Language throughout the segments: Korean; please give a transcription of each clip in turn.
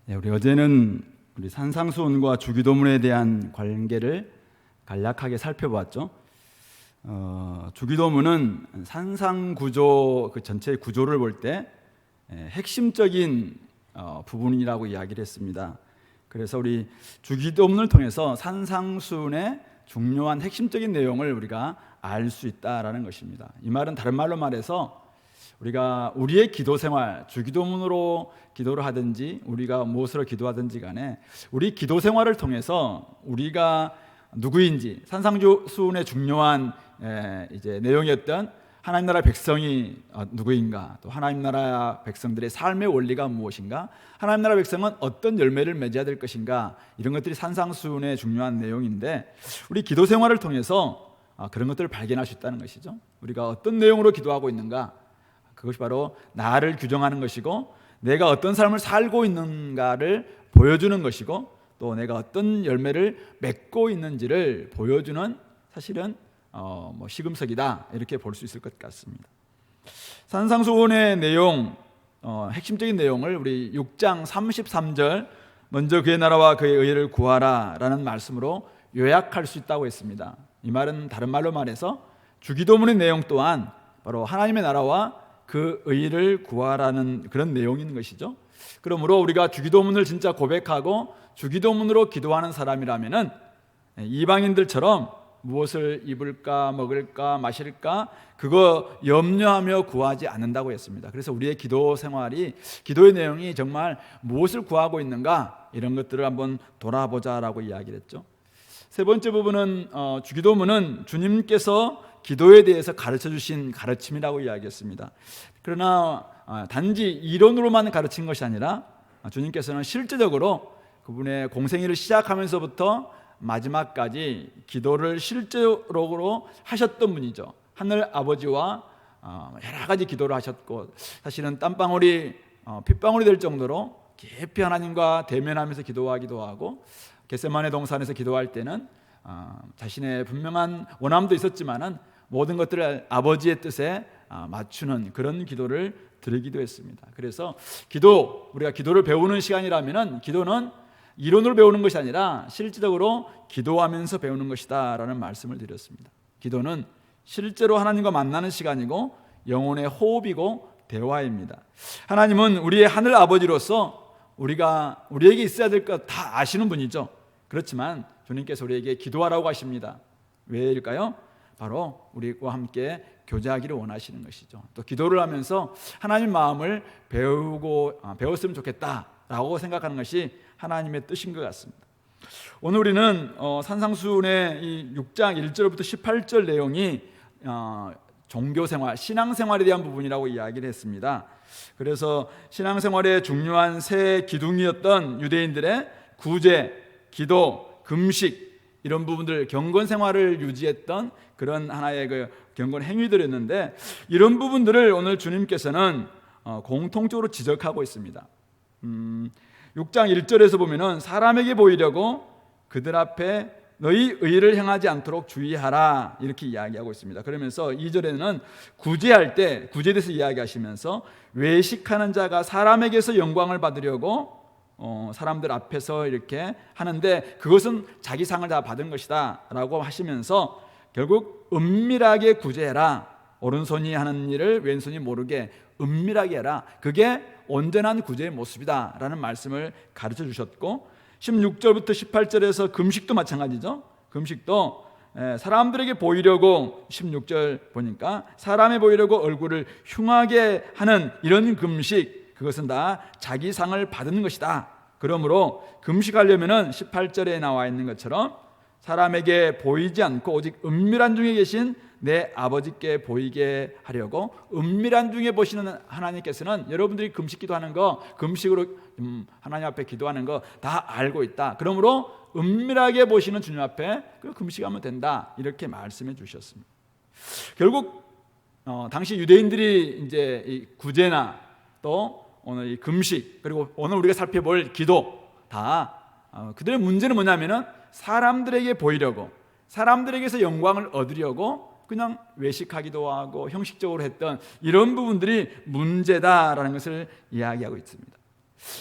우리 어제는 우리 산상수훈과 주기도문에 대한 관계를 간략하게 살펴보았죠. 주기도문은 산상구조 그 전체의 구조를 볼 때 핵심적인 부분이라고 이야기를 했습니다. 그래서 우리 주기도문을 통해서 산상수훈의 중요한 핵심적인 내용을 우리가 알 수 있다라는 것입니다. 이 말은 다른 말로 말해서 우리가 우리의 기도 생활, 주기도문으로 기도를 하든지 우리가 무엇으로 기도하든지 간에 우리 기도 생활을 통해서 우리가 누구인지 산상수훈의 중요한 이제 내용이었던 하나님 나라 백성이 누구인가, 또 하나님 나라 백성들의 삶의 원리가 무엇인가, 하나님 나라 백성은 어떤 열매를 맺어야 될 것인가, 이런 것들이 산상수훈의 중요한 내용인데 우리 기도 생활을 통해서 그런 것들을 발견할 수 있다는 것이죠. 우리가 어떤 내용으로 기도하고 있는가, 그것이 바로 나를 규정하는 것이고 내가 어떤 삶을 살고 있는가를 보여주는 것이고 또 내가 어떤 열매를 맺고 있는지를 보여주는 사실은 시금석이다, 이렇게 볼 수 있을 것 같습니다. 산상수훈의 내용, 핵심적인 내용을 우리 6장 33절 먼저 그의 나라와 그의 의를 구하라 라는 말씀으로 요약할 수 있다고 했습니다. 이 말은 다른 말로 말해서 주기도문의 내용 또한 바로 하나님의 나라와 그 의를 구하라는 그런 내용인 것이죠. 그러므로 우리가 주기도문을 진짜 고백하고 주기도문으로 기도하는 사람이라면은 이방인들처럼 무엇을 입을까 먹을까 마실까 그거 염려하며 구하지 않는다고 했습니다. 그래서 우리의 기도 생활이, 기도의 내용이 정말 무엇을 구하고 있는가, 이런 것들을 한번 돌아보자라고 이야기를 했죠. 세 번째 부분은 주기도문은 주님께서 기도에 대해서 가르쳐 주신 가르침이라고 이야기했습니다. 그러나 단지 이론으로만 가르친 것이 아니라 주님께서는 실제적으로 그분의 공생애를 시작하면서부터 마지막까지 기도를 실제적으로 하셨던 분이죠. 하늘 아버지와 여러 가지 기도를 하셨고, 사실은 땀방울이 핏방울이 될 정도로 깊이 하나님과 대면하면서 기도하기도 하고, 겟세마네 동산에서 기도할 때는 자신의 분명한 원함도 있었지만은 모든 것들을 아버지의 뜻에 맞추는 그런 기도를 드리기도 했습니다. 그래서 우리가 기도를 배우는 시간이라면은 기도는 이론으로 배우는 것이 아니라 실질적으로 기도하면서 배우는 것이다 라는 말씀을 드렸습니다. 기도는 실제로 하나님과 만나는 시간이고 영혼의 호흡이고 대화입니다. 하나님은 우리의 하늘 아버지로서 우리에게 있어야 될 것 다 아시는 분이죠. 그렇지만 주님께서 우리에게 기도하라고 하십니다. 왜일까요? 바로 우리와 함께 교제하기를 원하시는 것이죠. 또 기도를 하면서 하나님 마음을 배웠으면 좋겠다라고 생각하는 것이 하나님의 뜻인 것 같습니다. 오늘 우리는 산상수훈의 이 6장 1절부터 18절 내용이 종교생활, 신앙생활에 대한 부분이라고 이야기를 했습니다. 그래서 신앙생활의 중요한 세 기둥이었던 유대인들의 구제, 기도, 금식, 이런 부분들, 경건 생활을 유지했던 그런 하나의 그 경건 행위들이었는데, 이런 부분들을 오늘 주님께서는 공통적으로 지적하고 있습니다. 6장 1절에서 보면은 사람에게 보이려고 그들 앞에 너희 의를 행하지 않도록 주의하라, 이렇게 이야기하고 있습니다. 그러면서 2절에는 구제할 때, 구제에 대해서 이야기하시면서 외식하는 자가 사람에게서 영광을 받으려고 사람들 앞에서 이렇게 하는데 그것은 자기 상을 다 받은 것이다 라고 하시면서 결국 은밀하게 구제해라, 오른손이 하는 일을 왼손이 모르게 은밀하게 해라, 그게 온전한 구제의 모습이다 라는 말씀을 가르쳐 주셨고, 16절부터 18절에서 금식도 마찬가지죠. 금식도 사람들에게 보이려고, 16절 보니까 사람에 보이려고 얼굴을 흉하게 하는 이런 금식, 그것은 다 자기 상을 받은 것이다. 그러므로 금식하려면은 18절에 나와 있는 것처럼 사람에게 보이지 않고 오직 은밀한 중에 계신 내 아버지께 보이게 하려고, 은밀한 중에 보시는 하나님께서는 여러분들이 금식 기도하는 거, 금식으로 하나님 앞에 기도하는 거 다 알고 있다. 그러므로 은밀하게 보시는 주님 앞에 그 금식하면 된다, 이렇게 말씀해 주셨습니다. 결국 당시 유대인들이 이제 이 구제나 또 오늘 이 금식, 그리고 오늘 우리가 살펴볼 기도, 다 그들의 문제는 뭐냐면은 사람들에게 보이려고, 사람들에게서 영광을 얻으려고 그냥 외식하기도 하고 형식적으로 했던 이런 부분들이 문제다라는 것을 이야기하고 있습니다.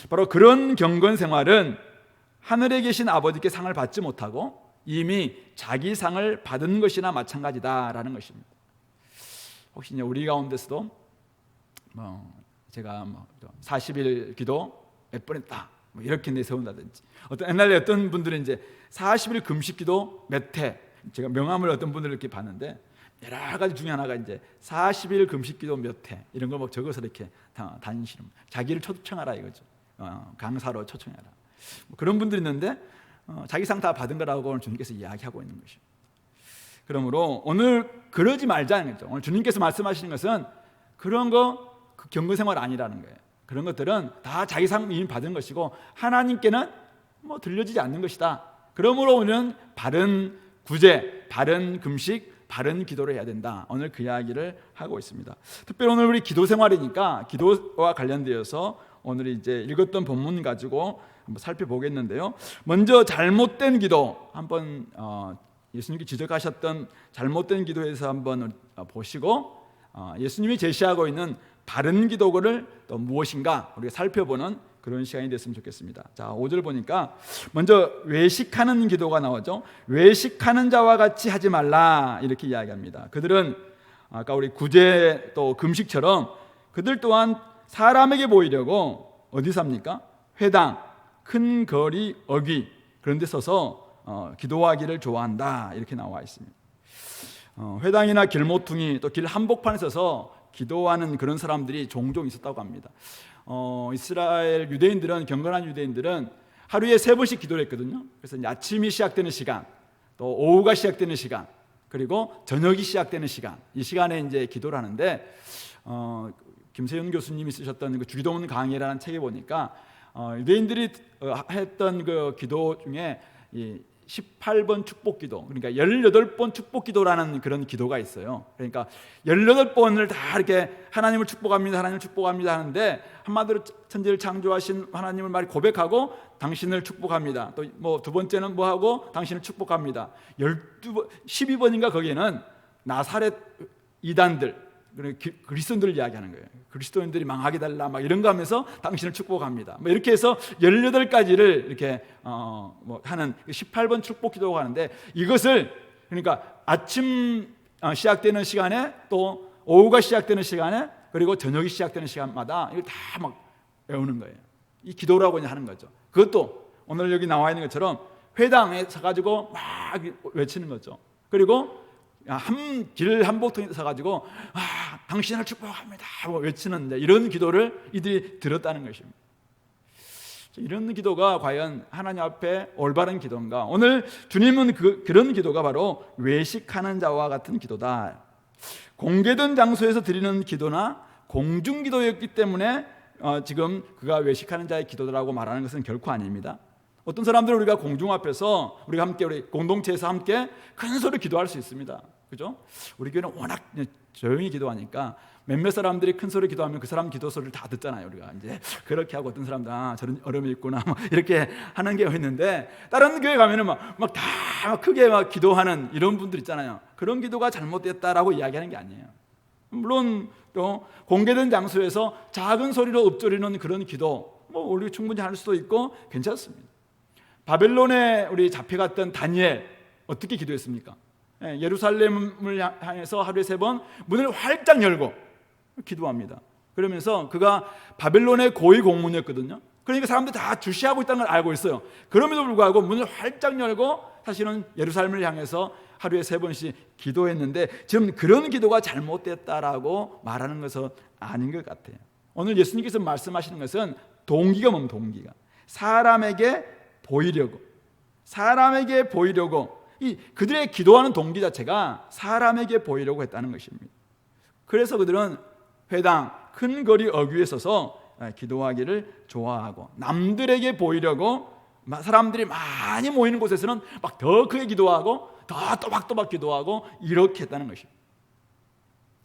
바로 그런 경건 생활은 하늘에 계신 아버지께 상을 받지 못하고 이미 자기 상을 받은 것이나 마찬가지다라는 것입니다. 혹시 우리 가운데서도 제가 40일 기도 몇 번 했다 이렇게 내세운다든지, 옛날에 어떤 분들은 이제 40일 금식 기도 몇 회, 제가 명함을 어떤 분들 이렇게 봤는데 여러 가지 중에 하나가 이제 40일 금식 기도 몇 회 이런 걸 적어서 이렇게 다니시는, 자기를 초청하라 이거죠. 강사로 초청해라. 그런 분들이 있는데 자기 상 다 받은 거라고 오늘 주님께서 이야기하고 있는 것이죠. 그러므로 오늘 그러지 말자는 거죠. 오늘 주님께서 말씀하시는 것은 그런 거 그 경건생활 아니라는 거예요. 그런 것들은 다 자기 상 이미 받은 것이고 하나님께는 들려지지 않는 것이다. 그러므로 우리는 바른 구제, 바른 금식, 바른 기도를 해야 된다. 오늘 그 이야기를 하고 있습니다. 특별히 오늘 우리 기도 생활이니까 기도와 관련되어서 오늘 이제 읽었던 본문 가지고 한번 살펴보겠는데요. 먼저 잘못된 기도 한번 예수님께 지적하셨던 잘못된 기도에서 한번 보시고 예수님이 제시하고 있는 바른 기도를 또 무엇인가 우리가 살펴보는 그런 시간이 됐으면 좋겠습니다. 자, 5절 보니까 먼저 외식하는 기도가 나오죠. 외식하는 자와 같이 하지 말라 이렇게 이야기합니다. 그들은 아까 우리 구제 또 금식처럼 그들 또한 사람에게 보이려고 어디서 합니까? 회당, 큰 거리, 어귀 그런 데 서서 기도하기를 좋아한다 이렇게 나와 있습니다. 회당이나 길모퉁이 또 길 한복판에 서서 기도하는 그런 사람들이 종종 있었다고 합니다. 이스라엘 유대인들은, 경건한 유대인들은 하루에 3번씩 기도를 했거든요. 그래서 아침이 시작되는 시간, 또 오후가 시작되는 시간, 그리고 저녁이 시작되는 시간, 이 시간에 이제 기도를 하는데 김세윤 교수님이 쓰셨던 그 주기도문 강의라는 책에 보니까 유대인들이 했던 그 기도 중에 18번 축복기도, 그러니까 18번 축복기도라는 그런 기도가 있어요. 그러니까 18번을 다 이렇게 하나님을 축복합니다, 하나님을 축복합니다 하는데 한마디로 천지를 창조하신 하나님을 말 고백하고 당신을 축복합니다. 또 두 번째는 뭐 하고 당신을 축복합니다. 12번인가 거기에는 나사렛 이단들, 그리스도인들을 이야기하는 거예요. 그리스도인들이 망하게 달라 막 이런 거 하면서 당신을 축복합니다. 이렇게 해서 18가지를 이렇게 하는 18번 축복 기도가 하는데, 이것을 그러니까 아침 시작되는 시간에 또 오후가 시작되는 시간에 그리고 저녁이 시작되는 시간마다 이걸 다 막 외우는 거예요. 이 기도라고 하는 거죠. 그것도 오늘 여기 나와 있는 것처럼 회당에 서가지고 막 외치는 거죠. 그리고 길 한복통에 서가지고 당신을 축복합니다 외치는데, 이런 기도를 이들이 들었다는 것입니다. 이런 기도가 과연 하나님 앞에 올바른 기도인가? 오늘 주님은 그런 기도가 바로 외식하는 자와 같은 기도다. 공개된 장소에서 드리는 기도나 공중기도였기 때문에 지금 그가 외식하는 자의 기도라고 말하는 것은 결코 아닙니다. 어떤 사람들은 우리가 공중 앞에서 우리가 함께 우리 공동체에서 함께 큰 소리 기도할 수 있습니다. 그죠? 우리 교회는 워낙 조용히 기도하니까 몇몇 사람들이 큰 소리 기도하면 그 사람 기도 소리를 다 듣잖아요. 우리가 이제 그렇게 하고, 어떤 사람들 저런 어려움이 있구나 이렇게 하는 게 있는데, 다른 교회 가면은 막 다 크게 막 기도하는 이런 분들 있잖아요. 그런 기도가 잘못됐다라고 이야기하는 게 아니에요. 물론 또 공개된 장소에서 작은 소리로 읊조리는 그런 기도 우리 충분히 할 수도 있고 괜찮습니다. 바벨론에 우리 잡혀갔던 다니엘 어떻게 기도했습니까? 예루살렘을 향해서 하루에 3번 문을 활짝 열고 기도합니다. 그러면서 그가 바벨론의 고위 공문이었거든요. 그러니까 사람들이 다 주시하고 있다는 걸 알고 있어요. 그럼에도 불구하고 문을 활짝 열고 사실은 예루살렘을 향해서 하루에 3번씩 기도했는데, 지금 그런 기도가 잘못됐다라고 말하는 것은 아닌 것 같아요. 오늘 예수님께서 말씀하시는 것은 동기가 뭡니까? 동기가 사람에게 보이려고, 그들의 기도하는 동기 자체가 사람에게 보이려고 했다는 것입니다. 그래서 그들은 회당, 큰 거리 어귀에 서서 기도하기를 좋아하고, 남들에게 보이려고 사람들이 많이 모이는 곳에서는 막 더 크게 기도하고 더 또박또박 기도하고 이렇게 했다는 것입니다.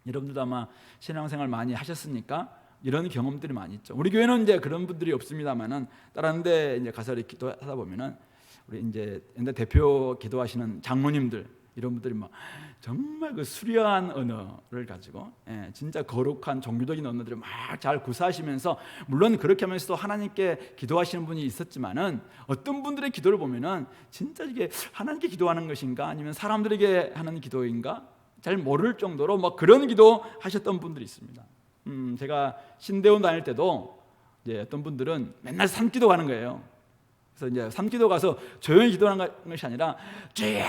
여러분들도 아마 신앙생활 많이 하셨으니까 이런 경험들이 많이 있죠. 우리 교회는 이제 그런 분들이 없습니다만은 다른 데 이제 가서 기도하다 보면은 우리 이제 옛날 대표 기도하시는 장로님들, 이런 분들이 막 정말 그 수려한 언어를 가지고 진짜 거룩한 종교적인 언어들을 막 잘 구사하시면서, 물론 그렇게 하면서도 하나님께 기도하시는 분이 있었지만은 어떤 분들의 기도를 보면은 진짜 이게 하나님께 기도하는 것인가 아니면 사람들에게 하는 기도인가 잘 모를 정도로 막 그런 기도 하셨던 분들이 있습니다. 제가 신대원 다닐 때도 이제 어떤 분들은 맨날 산기도 가는 거예요. 그래서 이제 산기도 가서 조용히 기도하는 것이 아니라 주야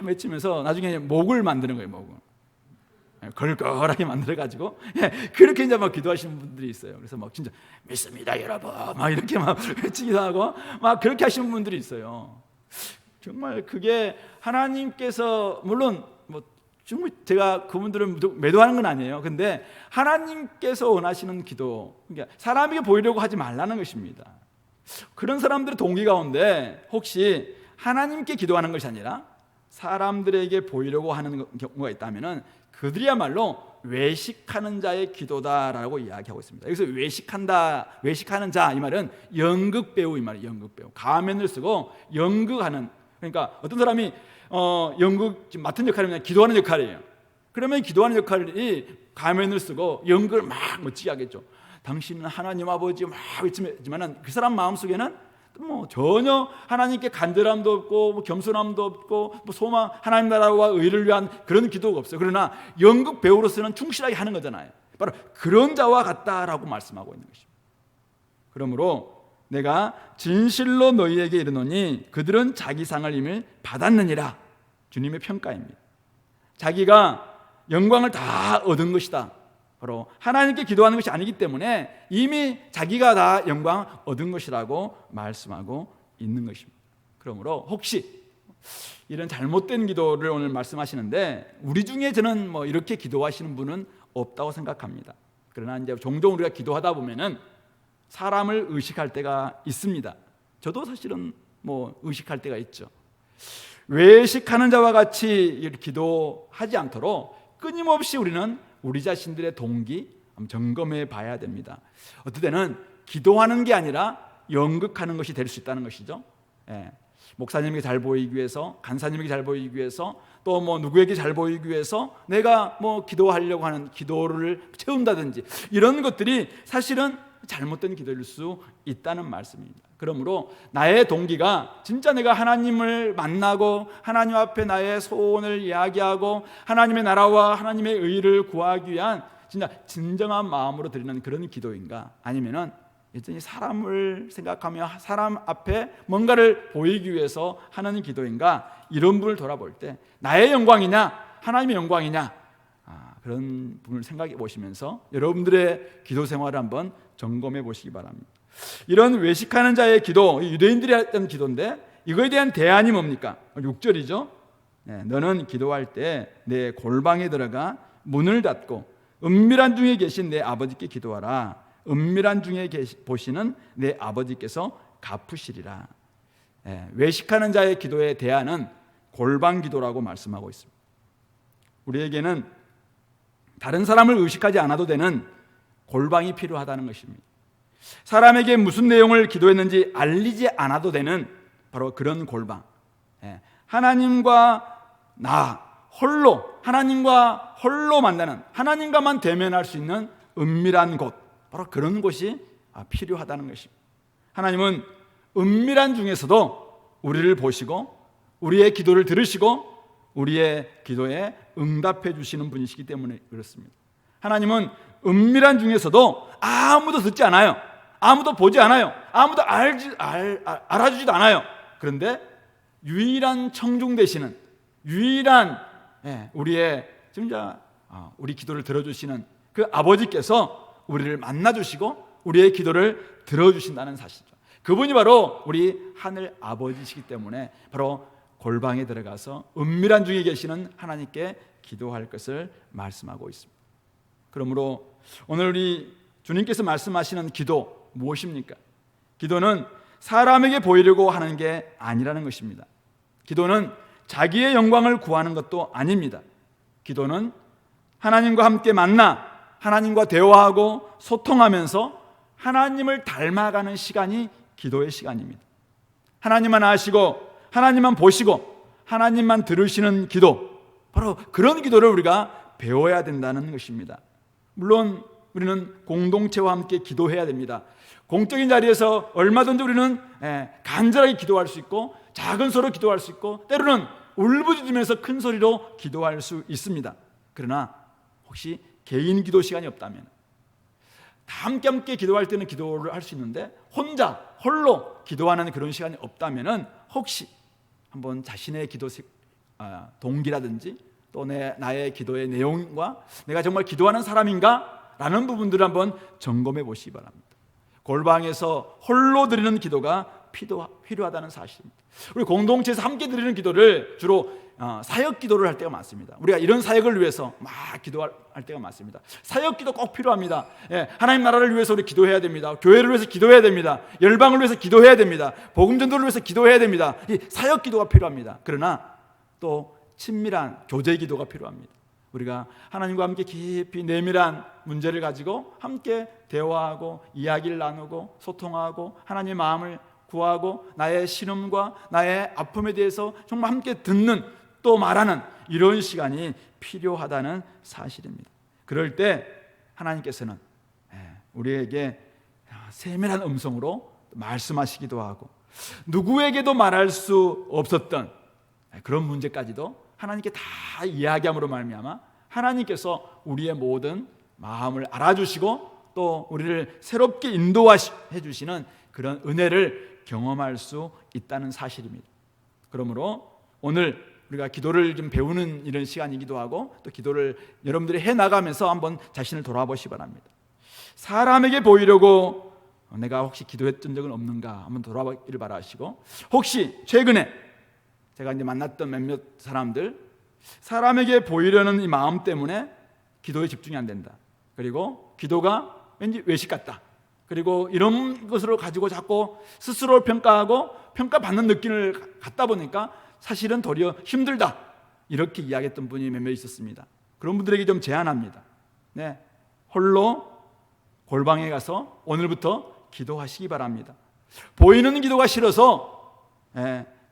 외치면서 나중에 목을 만드는 거예요. 목을 걸걸하게 만들어가지고 그렇게 이제 막 기도하시는 분들이 있어요. 그래서 막 진짜 믿습니다 여러분 막 이렇게 막 외치기도 하고 막 그렇게 하시는 분들이 있어요. 정말 그게 하나님께서, 물론 뭐 정말 제가 그분들을 매도하는 건 아니에요. 근데 하나님께서 원하시는 기도, 그러니까 사람에게 보이려고 하지 말라는 것입니다. 그런 사람들의 동기 가운데 혹시 하나님께 기도하는 것이 아니라 사람들에게 보이려고 하는 경우가 있다면 그들이야말로 외식하는 자의 기도다라고 이야기하고 있습니다. 여기서 외식하는 자 이 말은 연극 배우 이 말이에요. 연극 배우, 가면을 쓰고 연극하는, 그러니까 어떤 사람이 연극 지금 맡은 역할이 그냥 기도하는 역할이에요. 그러면 기도하는 역할이 가면을 쓰고 연극을 막 멋지게 하겠죠. 당신은 하나님 아버지 막 외치지만은 그 사람 마음속에는 뭐 전혀 하나님께 간절함도 없고 뭐 겸손함도 없고 뭐 소망, 하나님 나라와 의를 위한 그런 기도가 없어요. 그러나 연극 배우로서는 충실하게 하는 거잖아요. 바로 그런 자와 같다라고 말씀하고 있는 것입니다. 그러므로 내가 진실로 너희에게 이르노니 그들은 자기 상을 이미 받았느니라. 주님의 평가입니다. 자기가 영광을 다 얻은 것이다. 바로 하나님께 기도하는 것이 아니기 때문에 이미 자기가 다 영광 얻은 것이라고 말씀하고 있는 것입니다. 그러므로 혹시 이런 잘못된 기도를 오늘 말씀하시는데 우리 중에 저는 뭐 이렇게 기도하시는 분은 없다고 생각합니다. 그러나 이제 종종 우리가 기도하다 보면은 사람을 의식할 때가 있습니다. 저도 사실은 뭐 의식할 때가 있죠. 외식하는 자와 같이 기도하지 않도록 끊임없이 우리는 우리 자신들의 동기 점검해 봐야 됩니다. 어떨 때는 기도하는 게 아니라 연극하는 것이 될 수 있다는 것이죠. 목사님에게 잘 보이기 위해서, 간사님에게 잘 보이기 위해서, 또 뭐 누구에게 잘 보이기 위해서 내가 뭐 기도하려고 하는 기도를 채운다든지 이런 것들이 사실은 잘못된 기도일 수 있다는 말씀입니다. 그러므로 나의 동기가 진짜 내가 하나님을 만나고 하나님 앞에 나의 소원을 이야기하고 하나님의 나라와 하나님의 의를 구하기 위한 진짜 진정한 마음으로 드리는 그런 기도인가, 아니면은 여전히 사람을 생각하며 사람 앞에 뭔가를 보이기 위해서 하는 기도인가, 이런 분을 돌아볼 때 나의 영광이냐 하나님의 영광이냐, 그런 분을 생각해 보시면서 여러분들의 기도 생활을 한번 점검해 보시기 바랍니다. 이런 외식하는 자의 기도, 유대인들이 했던 기도인데 이거에 대한 대안이 뭡니까? 6절이죠. 너는 기도할 때 내 골방에 들어가 문을 닫고 은밀한 중에 계신 내 아버지께 기도하라. 은밀한 중에 보시는 내 아버지께서 갚으시리라. 외식하는 자의 기도의 대안은 골방 기도라고 말씀하고 있습니다. 우리에게는 다른 사람을 의식하지 않아도 되는 골방이 필요하다는 것입니다. 사람에게 무슨 내용을 기도했는지 알리지 않아도 되는 바로 그런 골방. 하나님과 나 홀로, 하나님과 홀로 만나는, 하나님과만 대면할 수 있는 은밀한 곳, 바로 그런 곳이 필요하다는 것입니다. 하나님은 은밀한 중에서도 우리를 보시고 우리의 기도를 들으시고 우리의 기도에 응답해 주시는 분이시기 때문에 그렇습니다. 하나님은 은밀한 중에서도 아무도 듣지 않아요. 아무도 보지 않아요. 아무도 알아주지도 않아요. 그런데 유일한 청중 되시는, 유일한 우리의 진짜 우리 기도를 들어주시는 그 아버지께서 우리를 만나주시고 우리의 기도를 들어주신다는 사실이죠. 그분이 바로 우리 하늘 아버지시기 때문에 바로 골방에 들어가서 은밀한 중에 계시는 하나님께 기도할 것을 말씀하고 있습니다. 그러므로 오늘 우리 주님께서 말씀하시는 기도 무엇입니까? 기도는 사람에게 보이려고 하는 게 아니라는 것입니다. 기도는 자기의 영광을 구하는 것도 아닙니다. 기도는 하나님과 함께 만나 하나님과 대화하고 소통하면서 하나님을 닮아가는 시간이 기도의 시간입니다. 하나님만 아시고 하나님만 보시고 하나님만 들으시는 기도, 바로 그런 기도를 우리가 배워야 된다는 것입니다. 물론 우리는 공동체와 함께 기도해야 됩니다. 공적인 자리에서 얼마든지 우리는 간절하게 기도할 수 있고, 작은 소리로 기도할 수 있고, 때로는 울부짖으면서 큰 소리로 기도할 수 있습니다. 그러나 혹시 개인 기도 시간이 없다면, 다 함께 기도할 때는 기도를 할 수 있는데 홀로 기도하는 그런 시간이 없다면, 혹시 한번 자신의 기도 동기라든지 또 나의 기도의 내용과 내가 정말 기도하는 사람인가? 라는 부분들을 한번 점검해 보시기 바랍니다. 골방에서 홀로 드리는 기도가 필요하다는 사실입니다. 우리 공동체에서 함께 드리는 기도를 주로 사역 기도를 할 때가 많습니다. 우리가 이런 사역을 위해서 막 기도할 때가 많습니다. 사역 기도 꼭 필요합니다. 하나님 나라를 위해서 우리 기도해야 됩니다. 교회를 위해서 기도해야 됩니다. 열방을 위해서 기도해야 됩니다. 복음 전도를 위해서 기도해야 됩니다. 이 사역 기도가 필요합니다. 그러나 또 친밀한 교제 기도가 필요합니다. 우리가 하나님과 함께 깊이 내밀한 문제를 가지고 함께 대화하고 이야기를 나누고 소통하고 하나님의 마음을 구하고 나의 신음과 나의 아픔에 대해서 정말 함께 듣는, 또 말하는 이런 시간이 필요하다는 사실입니다. 그럴 때 하나님께서는 우리에게 세밀한 음성으로 말씀하시기도 하고, 누구에게도 말할 수 없었던 그런 문제까지도 하나님께 다 이야기함으로 말미암아 하나님께서 우리의 모든 마음을 알아주시고 또 우리를 새롭게 인도해 주시는 그런 은혜를 경험할 수 있다는 사실입니다. 그러므로 오늘 우리가 기도를 좀 배우는 이런 시간이기도 하고, 또 기도를 여러분들이 해나가면서 한번 자신을 돌아보시기 바랍니다. 사람에게 보이려고 내가 혹시 기도했던 적은 없는가 한번 돌아보기를 바라시고, 혹시 최근에 제가 이제 만났던 몇몇 사람들, 사람에게 보이려는 이 마음 때문에 기도에 집중이 안 된다, 그리고 기도가 왠지 외식 같다, 그리고 이런 것으로 가지고 자꾸 스스로를 평가하고 평가받는 느낌을 갖다 보니까 사실은 도리어 힘들다, 이렇게 이야기했던 분이 몇몇 있었습니다. 그런 분들에게 좀 제안합니다. 홀로 골방에 가서 오늘부터 기도하시기 바랍니다. 보이는 기도가 싫어서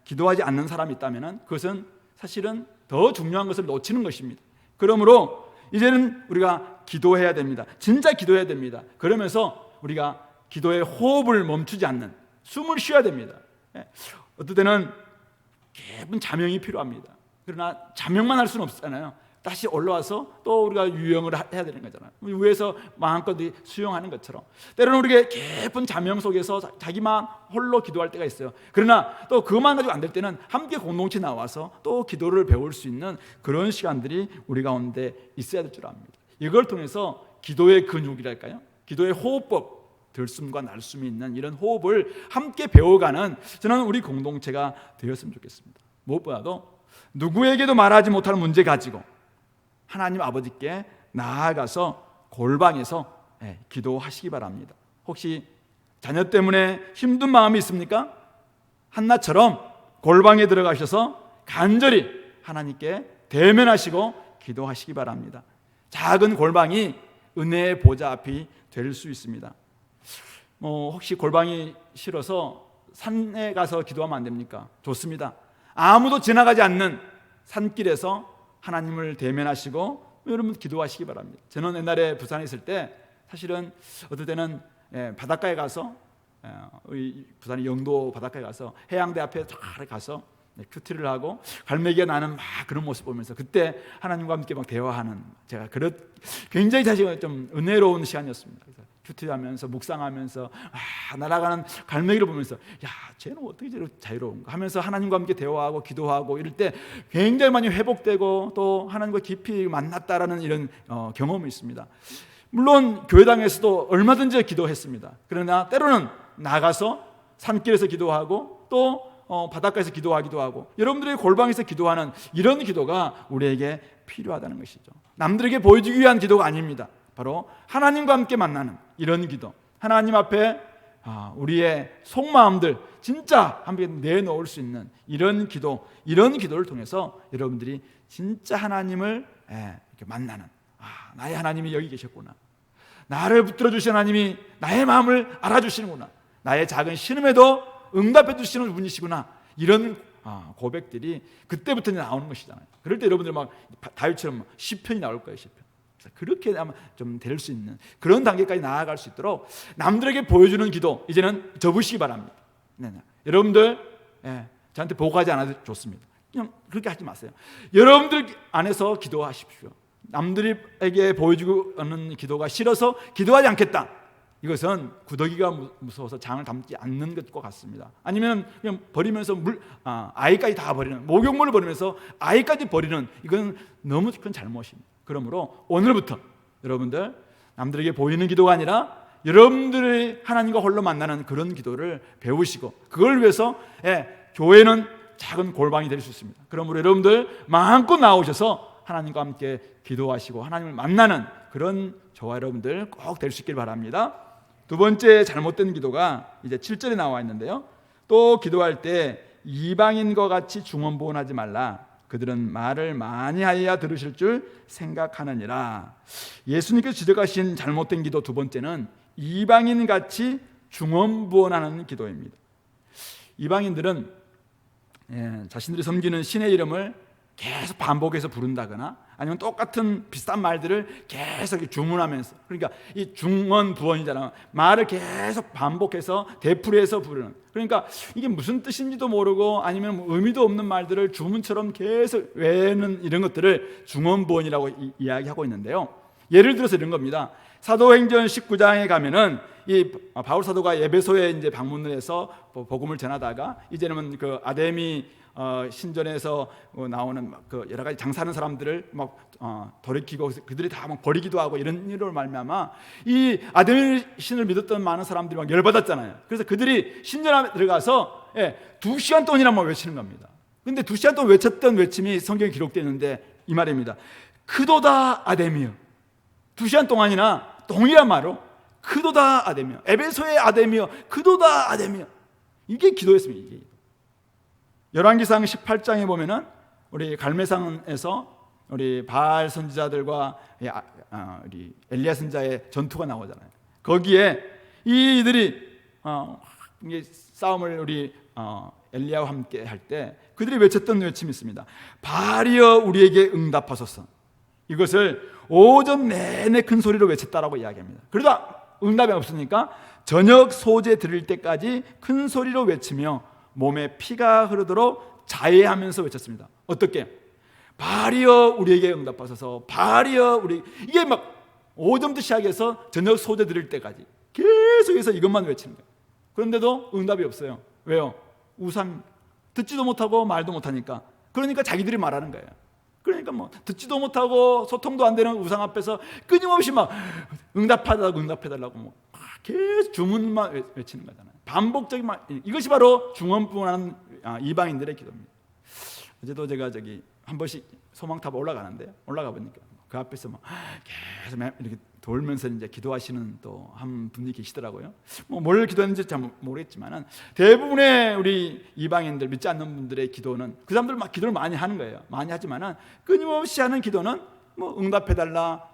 기도하지 않는 사람이 있다면 그것은 사실은 더 중요한 것을 놓치는 것입니다. 그러므로 이제는 우리가 기도해야 됩니다. 진짜 기도해야 됩니다. 그러면서 우리가 기도의 호흡을 멈추지 않는, 숨을 쉬어야 됩니다. 어떨 때는 깊은 자명이 필요합니다. 그러나 자명만 할 수는 없잖아요. 다시 올라와서 또 우리가 유영을 해야 되는 거잖아요. 위에서 마음껏 수영하는 것처럼 때로는 우리가 깊은 자명 속에서 자기만 홀로 기도할 때가 있어요. 그러나 또 그것만 가지고 안 될 때는 함께 공동체 나와서 또 기도를 배울 수 있는 그런 시간들이 우리 가운데 있어야 될 줄 압니다. 이걸 통해서 기도의 근육이랄까요? 기도의 호흡법, 들숨과 날숨이 있는 이런 호흡을 함께 배워가는 저는 우리 공동체가 되었으면 좋겠습니다. 무엇보다도 누구에게도 말하지 못하는 문제 가지고 하나님 아버지께 나아가서 골방에서 기도하시기 바랍니다. 혹시 자녀 때문에 힘든 마음이 있습니까? 한나처럼 골방에 들어가셔서 간절히 하나님께 대면하시고 기도하시기 바랍니다. 작은 골방이 은혜의 보좌 앞이 될 수 있습니다. 혹시 골방이 싫어서 산에 가서 기도하면 안 됩니까? 좋습니다. 아무도 지나가지 않는 산길에서 하나님을 대면하시고 여러분 기도하시기 바랍니다. 저는 옛날에 부산에 있을 때 사실은 어떨 때는 바닷가에 가서 부산의 영도 바닷가에 가서 해양대 앞에 쫙 가서 큐티를 하고 갈매기가 나는 막 그런 모습 보면서 그때 하나님과 함께 막 대화하는, 제가 굉장히 사실 좀 은혜로운 시간이었습니다. 그래서 큐티하면서 묵상하면서 날아가는 갈매기를 보면서 야, 쟤는 어떻게 저렇게 자유로운가 하면서 하나님과 함께 대화하고 기도하고 이럴 때 굉장히 많이 회복되고 또 하나님과 깊이 만났다라는 이런 경험이 있습니다. 물론 교회당에서도 얼마든지 기도했습니다. 그러나 때로는 나가서 산길에서 기도하고 또 바닷가에서 기도하기도 하고 여러분들의 골방에서 기도하는 이런 기도가 우리에게 필요하다는 것이죠. 남들에게 보여주기 위한 기도가 아닙니다. 바로 하나님과 함께 만나는 이런 기도, 하나님 앞에 우리의 속마음들 진짜 함께 내놓을 수 있는 이런 기도를 통해서 여러분들이 진짜 하나님을 이렇게 만나는, 나의 하나님이 여기 계셨구나, 나를 붙들어 주신 하나님이 나의 마음을 알아주시는구나, 나의 작은 신음에도 응답해 주시는 분이시구나, 이런 고백들이 그때부터 이제 나오는 것이잖아요. 그럴 때 여러분들 막 다윗처럼 시편이 나올 거예요. 시편. 그렇게 아마 좀 될 수 있는 그런 단계까지 나아갈 수 있도록 남들에게 보여주는 기도 이제는 접으시기 바랍니다. 네. 여러분들 저한테 보고하지 않아도 좋습니다. 그냥 그렇게 하지 마세요. 여러분들 안에서 기도하십시오. 남들에게 보여주는 기도가 싫어서 기도하지 않겠다. 이것은 구더기가 무서워서 장을 담지 않는 것과 같습니다. 아니면 그냥 버리면서 아이까지 다 버리는, 목욕물을 버리면서 아이까지 버리는, 이건 너무 큰 잘못입니다. 그러므로 오늘부터 여러분들 남들에게 보이는 기도가 아니라 여러분들이 하나님과 홀로 만나는 그런 기도를 배우시고, 그걸 위해서 교회는 작은 골방이 될 수 있습니다. 그러므로 여러분들 마음껏 나오셔서 하나님과 함께 기도하시고 하나님을 만나는 그런 저와 여러분들 꼭 될 수 있길 바랍니다. 두 번째 잘못된 기도가 이제 7절에 나와 있는데요. 또 기도할 때 이방인과 같이 중언부언하지 말라. 그들은 말을 많이 하여야 들으실 줄 생각하느니라. 예수님께서 지적하신 잘못된 기도 두 번째는 이방인같이 중언부언하는 기도입니다. 이방인들은 자신들이 섬기는 신의 이름을 계속 반복해서 부른다거나 아니면 똑같은 비슷한 말들을 계속 주문하면서, 그러니까 이 중언부언이잖아요. 말을 계속 반복해서 되풀이해서 부르는, 그러니까 이게 무슨 뜻인지도 모르고 아니면 의미도 없는 말들을 주문처럼 계속 외우는 이런 것들을 중언부언이라고 이야기하고 있는데요. 예를 들어서 이런 겁니다. 사도행전 19장에 가면은 이 바울 사도가 에베소에 이제 방문을 해서 복음을 전하다가 이제는 그 아데미 신전에서 나오는 그 여러 가지 장사하는 사람들을 막 돌이키고 그들이 다 막 버리기도 하고 이런 일로 말미암아 이 아데미 신을 믿었던 많은 사람들이 막 열받았잖아요. 그래서 그들이 신전 안에 들어가서 2시간 동안이나 막 외치는 겁니다. 근데 2시간 동안 외쳤던 외침이 성경에 기록되어 있는데 이 말입니다. 크도다 아데미여. 2시간 동안이나 동일한 말로 크도다 아데미여, 에베소의 아데미여, 크도다 아데미여. 이게 기도였습니다. 이게. 열왕기상 18장에 보면은 우리 갈매산에서 우리 바알 선지자들과 우리 엘리야 선지자의 전투가 나오잖아요. 거기에 이들이 싸움을 우리 엘리야와 함께 할 때 그들이 외쳤던 외침이 있습니다. 바알이여 우리에게 응답하소서. 이것을 오전 내내 큰 소리로 외쳤다라고 이야기합니다. 그러다 응답이 없으니까 저녁 소재 들을 때까지 큰 소리로 외치며 몸에 피가 흐르도록 자해하면서 외쳤습니다. 어떻게? 바알이여 우리에게 응답하소서. 바알이여 우리, 이게 막 오전부터 시작해서 저녁 소재 들을 때까지 계속해서 이것만 외치는 거예요. 그런데도 응답이 없어요. 왜요? 우상, 듣지도 못하고 말도 못하니까. 그러니까 자기들이 말하는 거예요. 그러니까 뭐 듣지도 못하고 소통도 안 되는 우상 앞에서 끊임없이 막 응답해달라고 뭐 계속 주문만 외치는 거잖아요. 반복적인 말, 이것이 바로 중언부언하는 이방인들의 기도입니다. 어제도 제가 한 번씩 소망탑 올라가는데 올라가 보니까 그 앞에서 막 계속 이렇게 돌면서 이제 기도하시는 또 한 분이 계시더라고요. 뭐 뭘 기도했는지 잘 모르겠지만은 대부분의 우리 이방인들, 믿지 않는 분들의 기도는 그 사람들 막 기도를 많이 하는 거예요. 많이 하지만은 끊임없이 하는 기도는 뭐 응답해달라,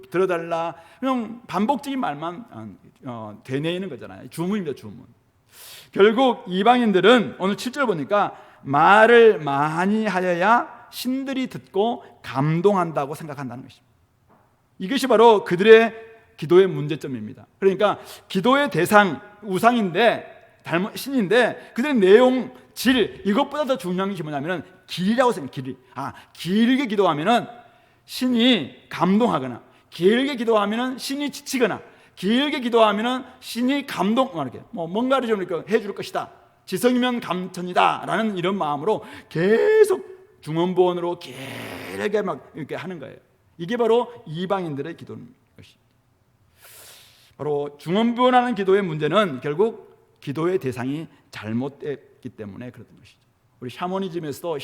들어달라, 그냥 반복적인 말만 되뇌이는 거잖아요. 주문입니다, 주문. 결국 이방인들은 오늘 7절 보니까 말을 많이 하여야 신들이 듣고 감동한다고 생각한다는 것입니다. 이것이 바로 그들의 기도의 문제점입니다. 그러니까 기도의 대상 우상인데 신인데 그들의 내용, 질, 이것보다 더 중요한 것이 뭐냐면 길이라고 생각해요. 길게 기도하면 신이 감동하거나, 길게 기도하면 신이 지치거나, 길게 기도하면 신이 뭔가를 좀 이렇게 해줄 것이다, 지성이면 감천이다 라는 이런 마음으로 계속 중언부언으로 길게 막 이렇게 하는 거예요. 이게 바로 이방인들의 기도인 것입니다. 바로 중언부언하는 기도의 문제는 결국 기도의 대상이 잘못됐기 때문에 그랬던 것이죠. 우리 샤머니즘에서도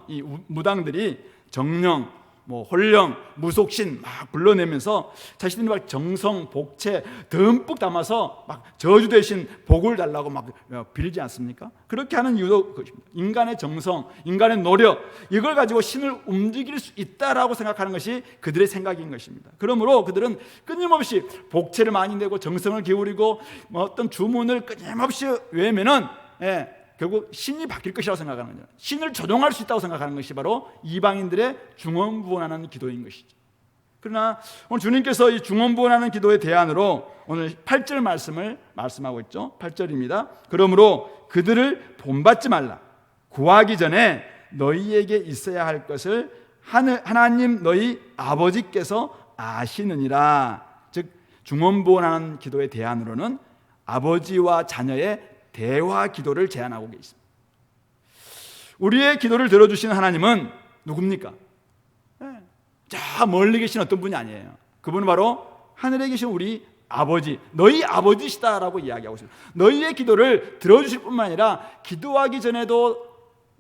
이 무당들이 정령, 홀령, 무속신 막 불러내면서 자신들이 막 정성, 복채 듬뿍 담아서 막 저주 대신 복을 달라고 막 빌지 않습니까? 그렇게 하는 이유도 그것입니다. 인간의 정성, 인간의 노력, 이걸 가지고 신을 움직일 수 있다라고 생각하는 것이 그들의 생각인 것입니다. 그러므로 그들은 끊임없이 복채를 많이 내고 정성을 기울이고 어떤 주문을 끊임없이 외우면은 결국 신이 바뀔 것이라고 생각하는 거죠. 신을 조종할 수 있다고 생각하는 것이 바로 이방인들의 중언부언하는 기도인 것이죠. 그러나 오늘 주님께서 이 중언부언하는 기도의 대안으로 오늘 8절 말씀을 말씀하고 있죠. 8절입니다. 그러므로 그들을 본받지 말라. 구하기 전에 너희에게 있어야 할 것을 하나님 너희 아버지께서 아시느니라. 즉 중언부언하는 기도의 대안으로는 아버지와 자녀의 대화 기도를 제안하고 계십니다. 우리의 기도를 들어주시는 하나님은 누굽니까? 저 멀리 계신 어떤 분이 아니에요. 그분은 바로 하늘에 계신 우리 아버지, 너희 아버지시다라고 이야기하고 있습니다. 너희의 기도를 들어주실 뿐만 아니라 기도하기 전에도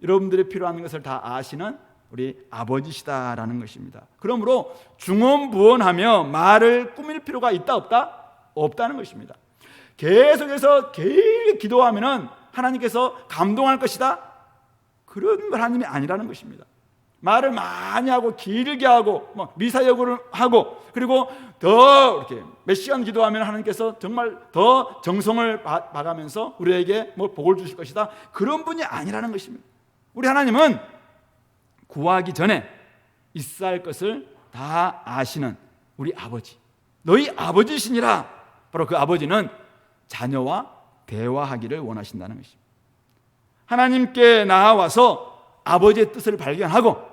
여러분들이 필요한 것을 다 아시는 우리 아버지시다라는 것입니다. 그러므로 중언부언하며 말을 꾸밀 필요가 있다 없다? 없다는 것입니다. 계속해서 길게 기도하면은 하나님께서 감동할 것이다? 그런 하나님이 아니라는 것입니다. 말을 많이 하고 길게 하고 미사여구를 하고 그리고 더 이렇게 몇 시간 기도하면 하나님께서 정말 더 정성을 봐가면서 우리에게 복을 주실 것이다. 그런 분이 아니라는 것입니다. 우리 하나님은 구하기 전에 있어야 할 것을 다 아시는 우리 아버지, 너희 아버지시니라. 바로 그 아버지는 자녀와 대화하기를 원하신다는 것입니다. 하나님께 나아와서 아버지의 뜻을 발견하고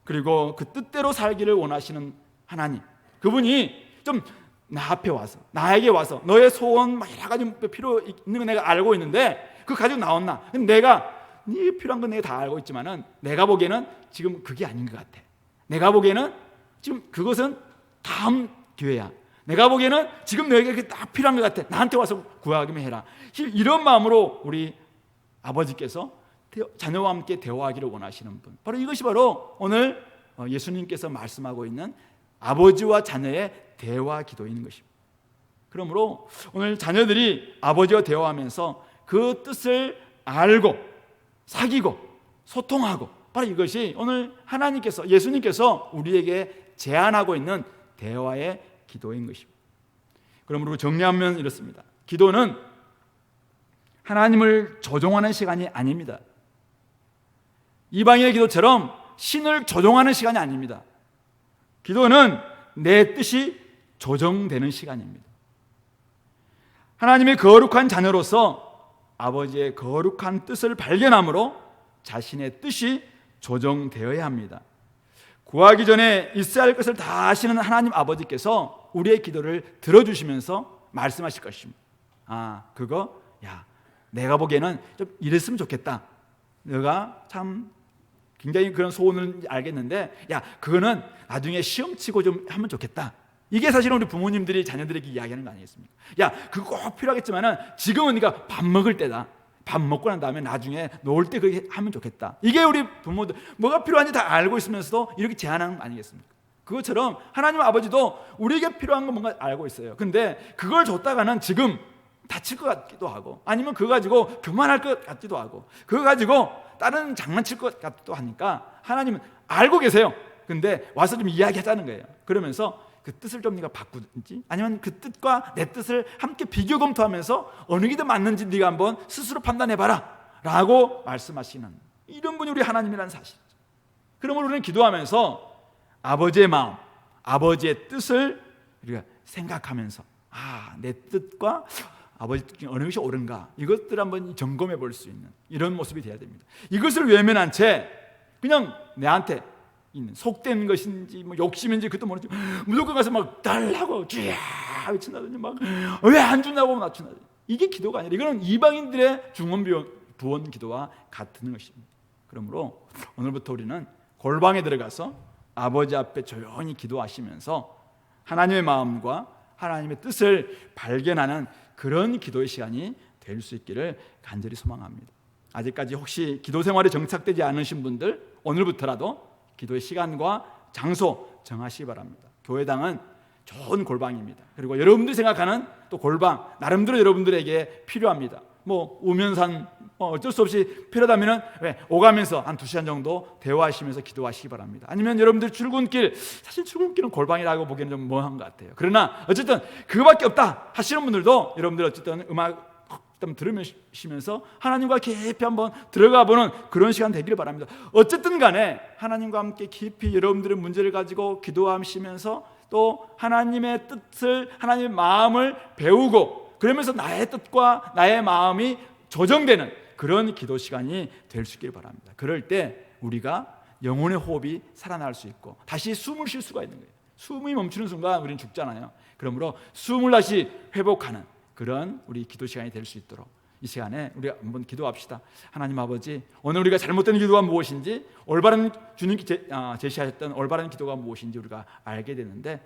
그리고 그 뜻대로 살기를 원하시는 하나님, 그분이 좀 나 앞에 와서 나에게 와서 너의 소원 여러 가지 필요 있는 거 내가 알고 있는데 그거 가지고 나왔나? 내가 네 필요한 건 내가 다 알고 있지만은 내가 보기에는 지금 그게 아닌 것 같아. 내가 보기에는 지금 그것은 다음 기회야. 내가 보기에는 지금 너에게 그게 딱 필요한 것 같아. 나한테 와서 구하기만 해라. 이런 마음으로 우리 아버지께서 자녀와 함께 대화하기를 원하시는 분, 바로 이것이 바로 오늘 예수님께서 말씀하고 있는 아버지와 자녀의 대화 기도인 것입니다. 그러므로 오늘 자녀들이 아버지와 대화하면서 그 뜻을 알고 사귀고 소통하고, 바로 이것이 오늘 하나님께서, 예수님께서 우리에게 제안하고 있는 대화의 기도인 것입니다. 그러므로 정리하면 이렇습니다. 기도는 하나님을 조종하는 시간이 아닙니다. 이방인의 기도처럼 신을 조종하는 시간이 아닙니다. 기도는 내 뜻이 조정되는 시간입니다. 하나님의 거룩한 자녀로서 아버지의 거룩한 뜻을 발견함으로 자신의 뜻이 조정되어야 합니다. 구하기 전에 있어야 할 것을 다 아시는 하나님 아버지께서 우리의 기도를 들어주시면서 말씀하실 것입니다. 그거 내가 보기에는 좀 이랬으면 좋겠다. 너가 참 굉장히 그런 소원을 알겠는데 그거는 나중에 시험 치고 좀 하면 좋겠다. 이게 사실은 우리 부모님들이 자녀들에게 이야기하는 거 아니겠습니까? 그거 꼭 필요하겠지만은 지금은 네가 밥 먹을 때다. 밥 먹고 난 다음에 나중에 놀 때 그렇게 하면 좋겠다. 이게 우리 부모들 뭐가 필요한지 다 알고 있으면서도 이렇게 제안하는 거 아니겠습니까? 그것처럼 하나님 아버지도 우리에게 필요한 건 뭔가 알고 있어요. 근데 그걸 줬다가는 지금 다칠 것 같기도 하고, 아니면 그거 가지고 그만할 것 같기도 하고, 그거 가지고 다른 장난칠 것 같기도 하니까 하나님은 알고 계세요. 근데 와서 좀 이야기하자는 거예요. 그러면서 그 뜻을 좀 네가 바꾸든지, 아니면 그 뜻과 내 뜻을 함께 비교 검토하면서 어느 게 더 맞는지 네가 한번 스스로 판단해봐라 라고 말씀하시는 이런 분이 우리 하나님이라는 사실이죠. 그러므로 우리는 기도하면서 아버지의 마음, 아버지의 뜻을 우리가 생각하면서 내 뜻과 아버지 뜻 어느 것이 옳은가, 이것들을 한번 점검해 볼 수 있는 이런 모습이 되어야 됩니다. 이것을 외면한 채 그냥 내한테 있는 속된 것인지 욕심인지 그것도 모르지 무조건 가서 막 달라고 쥐야 외친다든지 막 왜 안 준다고 낮춘다든지, 이게 기도가 아니라 이거는 이방인들의 중언부언 기도와 같은 것입니다. 그러므로 오늘부터 우리는 골방에 들어가서 아버지 앞에 조용히 기도하시면서 하나님의 마음과 하나님의 뜻을 발견하는 그런 기도의 시간이 될 수 있기를 간절히 소망합니다. 아직까지 혹시 기도 생활에 정착되지 않으신 분들, 오늘부터라도 기도의 시간과 장소 정하시기 바랍니다. 교회당은 좋은 골방입니다. 그리고 여러분들이 생각하는 또 골방, 나름대로 여러분들에게 필요합니다. 우면산 어쩔 수 없이 필요하다면 오가면서 한 2시간 정도 대화하시면서 기도하시기 바랍니다. 아니면 여러분들 출근길, 사실 출근길은 골방이라고 보기에는 좀 뭐한 것 같아요. 그러나 어쨌든 그거밖에 없다 하시는 분들도 여러분들 어쨌든 음악 한번 들으시면서 하나님과 깊이 한번 들어가 보는 그런 시간 되기를 바랍니다. 어쨌든 간에 하나님과 함께 깊이 여러분들의 문제를 가지고 기도하시면서 또 하나님의 뜻을, 하나님의 마음을 배우고, 그러면서 나의 뜻과 나의 마음이 조정되는 그런 기도 시간이 될 수 있기를 바랍니다. 그럴 때 우리가 영혼의 호흡이 살아날 수 있고 다시 숨을 쉴 수가 있는 거예요. 숨이 멈추는 순간 우리는 죽잖아요. 그러므로 숨을 다시 회복하는 그런 우리 기도 시간이 될 수 있도록 이 시간에 우리 한번 기도합시다. 하나님 아버지, 오늘 우리가 잘못된 기도가 무엇인지, 올바른 주님께 제시하셨던 올바른 기도가 무엇인지 우리가 알게 되는데,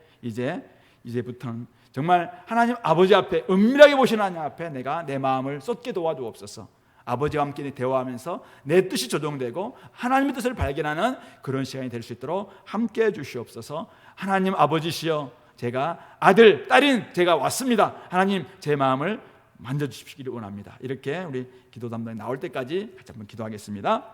이제부터는 정말 하나님 아버지 앞에, 은밀하게 보시는 하나님 앞에 내가 내 마음을 쏟게 도와주옵소서. 아버지와 함께 대화하면서 내 뜻이 조정되고 하나님의 뜻을 발견하는 그런 시간이 될 수 있도록 함께 해 주시옵소서. 하나님 아버지시여, 제가 아들, 딸인 제가 왔습니다. 하나님 제 마음을 만져주시기를 원합니다. 이렇게 우리 기도 담당이 나올 때까지 같이 한번 기도하겠습니다.